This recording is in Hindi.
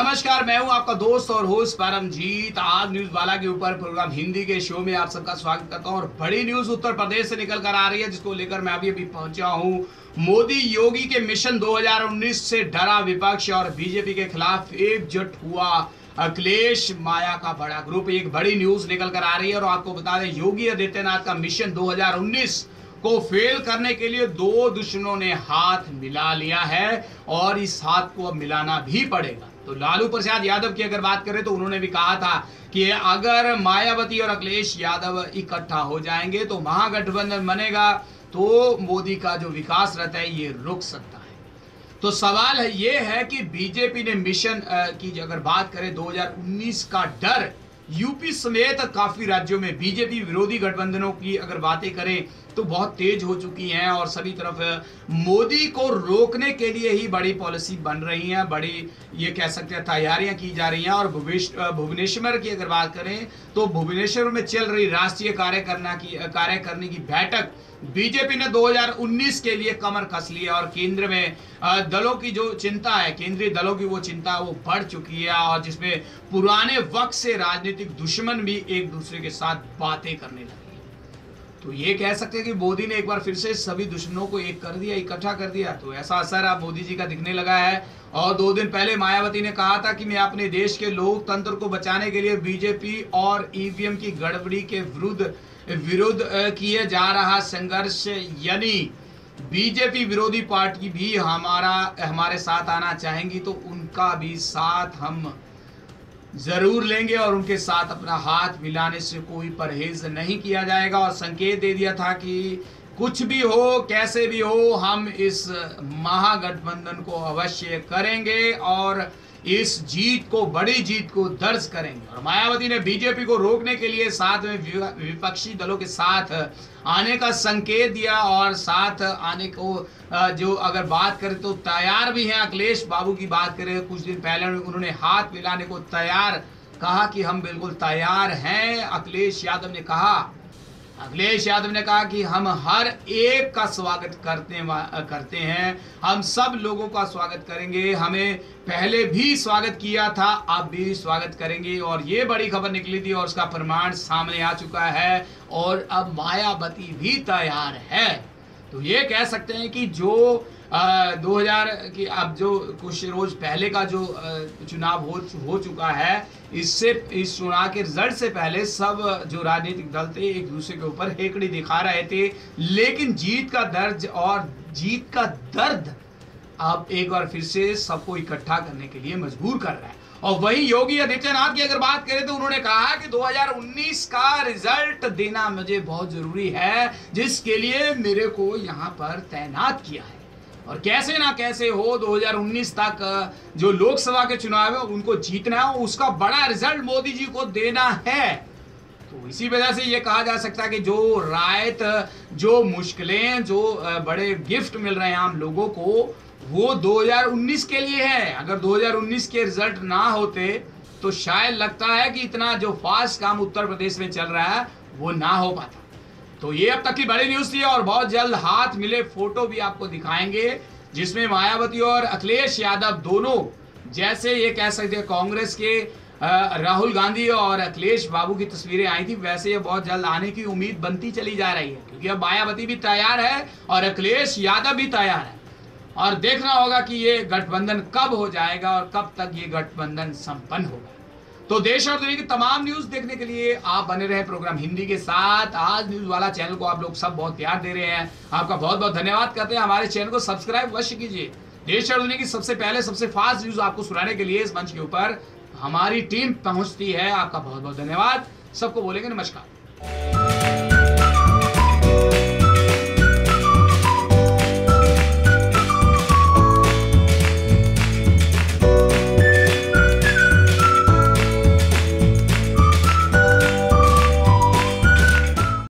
नमस्कार, मैं हूं आपका दोस्त और होस्ट परमजीत। आज न्यूज वाला के ऊपर प्रोग्राम हिंदी के शो में आप सबका स्वागत करता हूं। और बड़ी न्यूज उत्तर प्रदेश से निकल कर आ रही है, जिसको लेकर मैं अभी पहुंचा हूं। मोदी योगी के मिशन 2019 से डरा विपक्ष और बीजेपी के खिलाफ एकजुट हुआ अखिलेश माया का बड़ा ग्रुप। एक बड़ी न्यूज निकल कर आ रही है और आपको बता दें, योगी आदित्यनाथ का मिशन 2019 को फेल करने के लिए दो दुश्मनों ने हाथ मिला लिया है और इस हाथ को अब मिलाना भी पड़ेगा। तो लालू प्रसाद यादव की अगर बात करें तो उन्होंने भी कहा था कि अगर मायावती और अखिलेश यादव इकट्ठा हो जाएंगे तो महागठबंधन बनेगा, तो मोदी का जो विकास रहता है ये रुक सकता है। तो सवाल है ये है कि बीजेपी ने मिशन की अगर बात करें 2019 का डर यूपी समेत काफी राज्यों में बीजेपी विरोधी गठबंधनों की अगर बातें करें तो बहुत तेज हो चुकी हैं और सभी तरफ मोदी को रोकने के लिए ही बड़ी पॉलिसी बन रही हैं, बड़ी ये कह सकते हैं तैयारियां की जा रही हैं। और भुवनेश्वर की अगर बात करें तो भुवनेश्वर में चल रही राष्ट्रीय कार्यकारिणी की बैठक बीजेपी ने 2019 के लिए कमर कस ली है और केंद्र में दलों की जो चिंता है, केंद्रीय दलों की वो चिंता वो बढ़ चुकी है और जिसमें पुराने वक्त से राजनीतिक दुश्मन भी एक दूसरे के साथ बातें करने लगे। तो ये कह सकते हैं कि मोदी ने एक बार फिर से सभी दुश्मनों को एक कर दिया, इकट्ठा कर दिया। तो ऐसा असर अब मोदी जी का दिखने लगा है। और 2 दिन पहले मायावती ने कहा था कि मैं अपने देश के लोकतंत्र को बचाने के लिए बीजेपी और ईवीएम की गड़बड़ी के विरुद्ध किए जा रहा संघर्ष, यानी बीजेपी विरोधी पार्टी भी हमारे साथ आना चाहेंगी तो उनका भी साथ हम जरूर लेंगे और उनके साथ अपना हाथ मिलाने से कोई परहेज नहीं किया जाएगा। और संकेत दे दिया था कि कुछ भी हो, कैसे भी हो, हम इस महागठबंधन को अवश्य करेंगे और इस जीत को, बड़ी जीत को दर्ज करेंगे। और मायावती ने बीजेपी को रोकने के लिए साथ में विपक्षी दलों के साथ आने का संकेत दिया और साथ आने को जो अगर बात करें तो तैयार भी हैं। अखिलेश बाबू की बात करें, कुछ दिन पहले उन्होंने हाथ मिलाने को तैयार कहा कि हम बिल्कुल तैयार हैं। अखिलेश यादव ने कहा कि हम हर एक का स्वागत करते हैं, हम सब लोगों का स्वागत करेंगे, हमें पहले भी स्वागत किया था, अब भी स्वागत करेंगे। और ये बड़ी खबर निकली थी और उसका प्रमाण सामने आ चुका है और अब मायावती भी तैयार है। तो ये कह सकते हैं कि जो 2000 की अब जो कुछ रोज पहले का जो चुनाव हो चुका है, इससे इस चुनाव के रिजल्ट से पहले सब जो राजनीतिक दल थे एक दूसरे के ऊपर हेकड़ी दिखा रहे थे, लेकिन जीत का दर्द अब एक बार फिर से सबको इकट्ठा करने के लिए मजबूर कर रहा है। और वही योगी आदित्यनाथ की अगर बात करें तो उन्होंने कहा कि 2019 का रिजल्ट देना मुझे बहुत जरूरी है, जिसके लिए मेरे को यहाँ पर तैनात किया है। और कैसे ना कैसे हो 2019 तक जो लोकसभा के चुनाव है उनको जीतना है, उसका बड़ा रिजल्ट मोदी जी को देना है। तो इसी वजह से ये कहा जा सकता है कि जो रायत, जो मुश्किलें, जो बड़े गिफ्ट मिल रहे हैं आम लोगों को, वो 2019 के लिए है। अगर 2019 के रिजल्ट ना होते तो शायद लगता है कि इतना जो फास्ट काम उत्तर प्रदेश में चल रहा है वो ना हो पाता। तो ये अब तक की बड़ी न्यूज थी और बहुत जल्द हाथ मिले फोटो भी आपको दिखाएंगे, जिसमें मायावती और अखिलेश यादव दोनों, जैसे ये कह सकते हैं कांग्रेस के राहुल गांधी और अखिलेश बाबू की तस्वीरें आई थी, वैसे ये बहुत जल्द आने की उम्मीद बनती चली जा रही है। क्योंकि अब मायावती भी तैयार है और अखिलेश यादव भी तैयार है और देखना होगा कि ये गठबंधन कब हो जाएगा और कब तक ये गठबंधन संपन्न होगा। तो देश और दुनिया की तमाम न्यूज देखने के लिए आप बने रहे प्रोग्राम हिंदी के साथ। आज न्यूज वाला चैनल को आप लोग सब बहुत प्यार दे रहे हैं, आपका बहुत बहुत धन्यवाद करते हैं। हमारे चैनल को सब्सक्राइब अवश्य कीजिए। देश और दुनिया की सबसे पहले, सबसे फास्ट न्यूज आपको सुनाने के लिए इस मंच के ऊपर हमारी टीम पहुंचती है। आपका बहुत बहुत धन्यवाद। सबको बोलेंगे नमस्कार।